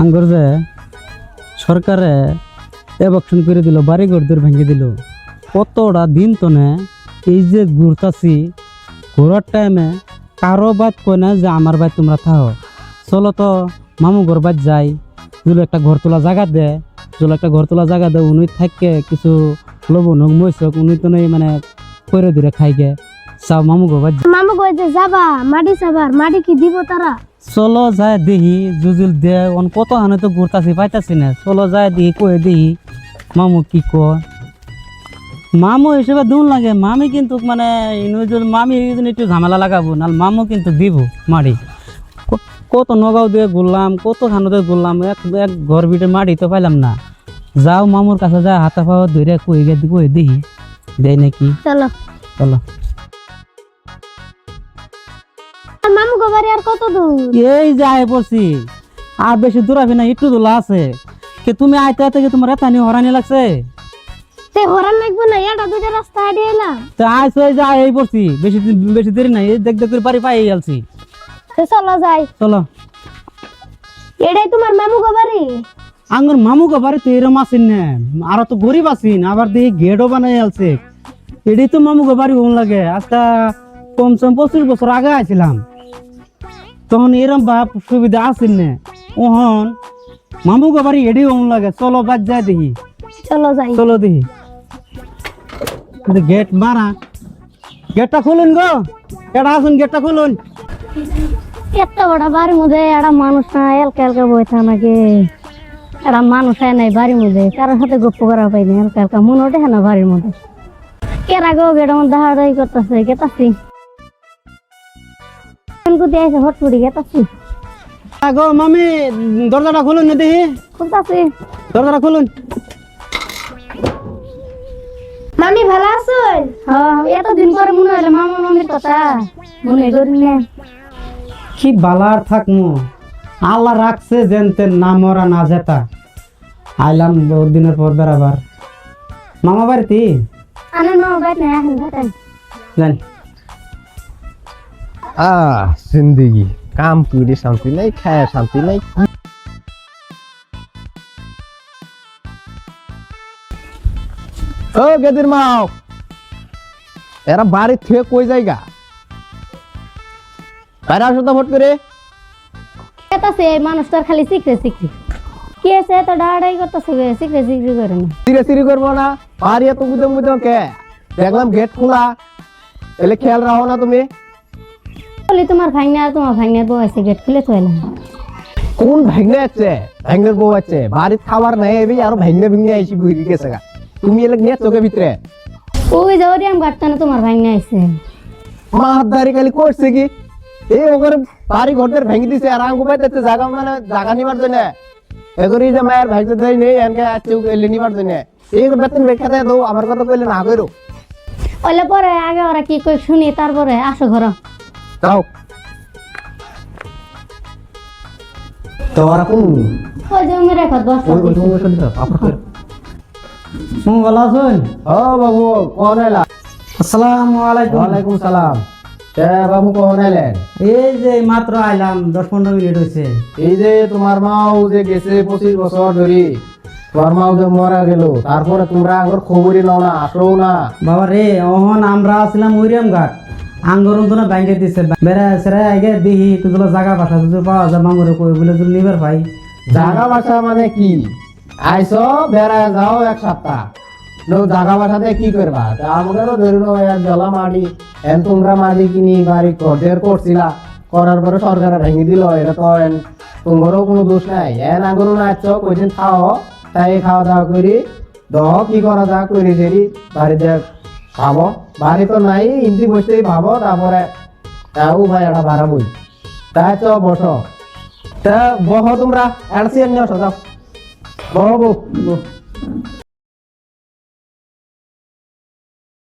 আঙ্গুর যে সরকারে এভকশন করে দিল, বাড়ি ঘর ভেঙে দিল। কতটা দিন তো না এই যে ঘুরতাছি, ঘোরার টাইমে কারো বাদ কয় না যে আমার ভাই তোমরা থাও, চলো তো মামু ঘর বাদ যাই। যদি একটা ঘর তোলা জায়গা দেয়, যদি একটা ঘর তোলা জায়গা দেয়, উনি থাকে কিছু লবণ হোক মহিষ উনি তো নেই মানে করে দিলে খাইগে চাও মামু ঘর বাদ। মামু কইতে যাবা মাটি সাবার, মাটি কি দিব তারা? চলো যায় দেখি জুজিল দে কত হানে তো ঘুরতাছি পাইতাছি না, চলো যায় দেখি কয়ে দেখি মামু কি কয়। মামু হিসেবে দূর লাগে, মামি কিন্তু মানে মামি একটু ঝামেলা লাগাবো না, মামু কিন্তু দিব মাড়ি। কত নগাঁও দিয়ে ঘুরলাম, কত খানো দিয়ে ঘুরলাম, এক ঘর ভিতরে মাড়ি তো পাইলাম না। যাও মামুর কাছে যা হাতা পাওয়া ধরে কয়ে দেখি দেয় নাকি। চলো চলো। মামু গোবারে আর কত দূর? এই যে আয় পড়ছি, আর বেশি দূর হবে না, একটু দূর আছে। কে তুমি আইতে আইতে কি তোমার এত হরানি লাগছে? তে হরান লাগবে না, এটা দুইটা রাস্তা হাঁটিয়ে এলাম। তো আইসো এই যে এই পড়ছি, বেশি দেরি নাই, দেখ দেখ করে বাড়ি পাই গেলছি। চলো যাই। চলো। এটাই তোমার মামু গোবারি? আঙ্গুর মামু গো বাড়িতে এরম আসেন না, আর তো গরিব আছেন, আবার দেখি গেটও বানাই আলছে। এটাই তো মামু গো বাড়ি ওন লাগে। আজটা কমসম 25 বছর আগে আইছিলাম, তখন এরম ভাব সুবিধা আসেন না। ওহন মামু গো বাড়ি এটাই ওন লাগে। চলো বাদ যায় দেখি। চলো যাই। চলো দেখি। গেট মারা, গেটটা খুলুন গো, এটা আসুন, গেটটা খুলুন। এত বড় বাড়ির মধ্যে একটা মানুষ না এলকা এলকা বইতা নাকি? একটা মানুষ হয় নাই বাড়ির মধ্যে, কারোর সাথে গপ্প করা পাইনি। এলকা এলকা মনে ওঠে না বাড়ির মধ্যে। কেরা গো গেটের মধ্যে হাড়াই করতেছে, গেতাছি আছে হটফুটি গেতাছি। গো মামি দরজাটা খুলুন না দেখি, খুলতাছি। দরজাটা খুলুন। মামি ভালো আছেন? হ্যাঁ, এতদিন পরে মনে হলো মামা মামির কথা মনে করি না। কি বালার থাকমু, আল্লাহ রাখছে যেনতেন না মরা না জেতা। আইলাম বহুত দিনের পর বেড়াবার। মামা বাড়িতে আনে না বাইট না এখন বাইট জান। जिंदगी काम पूरी शांति नहीं, खाया शांति नहीं। ओ गेदिर माओ एरा बाड़ी थे कोई जाएगा বাইরে আসো তো ফট করে। গেতাছে মানুষটার খালি সিকরে সিকরে কি আছে তো ডাড়াই করতেছে, সিকরে সিকরে করে না। সিরে সিরি করবো না, বাড়ি এত গুদম গুদম কে? দেখলাম গেট খোলা, এলে খেয়াল রাখো না তুমি। বলি তোমার ভাঙনার বউ আছে, গেট খুলে থইলাম। কোন ভাঙনে আছে? ভাঙনের বউ আছে, বাড়ির খাবার নাই এবি আর ভাঙনে ভাঙনে আইছি ঘুরে গেছে গা। তুমি এলে নিয়ে চোখে ভিতরে ওই যাওরি আম গাটতা না, তোমার ভাঙনা আইছে। মাহাদারি খালি করছে কি এই ওগরে বাড়ি ঘরদের ভেঙে দিছে আর আঙ্গু পাইতে জায়গা মানে জায়গা নিবার জন্য এগরি যে মায়ের ভাইতে দেই নেই এনকে আচ্ছু এলে নিবার জন্য এই বেতন বেখা দেয় দাও, আমার কথা কইলে না কইরো। ওইলে পরে আগে ওরা কি কই শুনি, তারপরে আসো ঘর। যাও তো ওরা কোন ওই যে মেরে কত বস। ওই ওই ওই শুনছো আপনার মামু ভালো আছেন? ও বাবু কোন এলা? আসসালামু আলাইকুম। ওয়ালাইকুম সালাম। তে বাবু কোন এলেন? এই যে মাত্র আইলাম, 10-15 মিনিট হয়েছে। এই যে তোমার মাও যে গেছে 25 বছর ধরে, তোমার মাও যে মারা গেল, তারপরে তোমরা আগর খবরই নাও না, আসো না। বাবা রে, অহন আমরা আসলাম ওইরাম ঘাট, আঙ্গরম তো না ব্যাংকে দিছে, বেড়া সেরা আগে দেখি তুগুলো জায়গা বাসা যদি পাওয়া যায় মামুরে কই বলে যদি নিবার ভাই। জাগা বাসা মানে কি? আইসো বেড়া যাও এক সপ্তাহ, জাগা বাসাতে কি করবা? আমাদেরও ধরুন জলা মাটি এন তোমরা মাটি কিনি বাড়ি ঘর করছিলা, করার পরে সরকারে ভেঙে দিল। এটা তো তোমারও কোনো দোষ নাই। এন আগরও নাচছ কইদিন খাও, তাই খাওয়া দাওয়া করি দহ কি করা যা করি সেরি বাড়িতে খাবো। বাড়ি তো নাই, ইন্দি বসতেই ভাবো, তারপরে ও ভাই এটা ভাড়া বই তাই চ বসো। তা বহ তোমরা এড়সি নিয়ে আসো, যাও বহ বউ।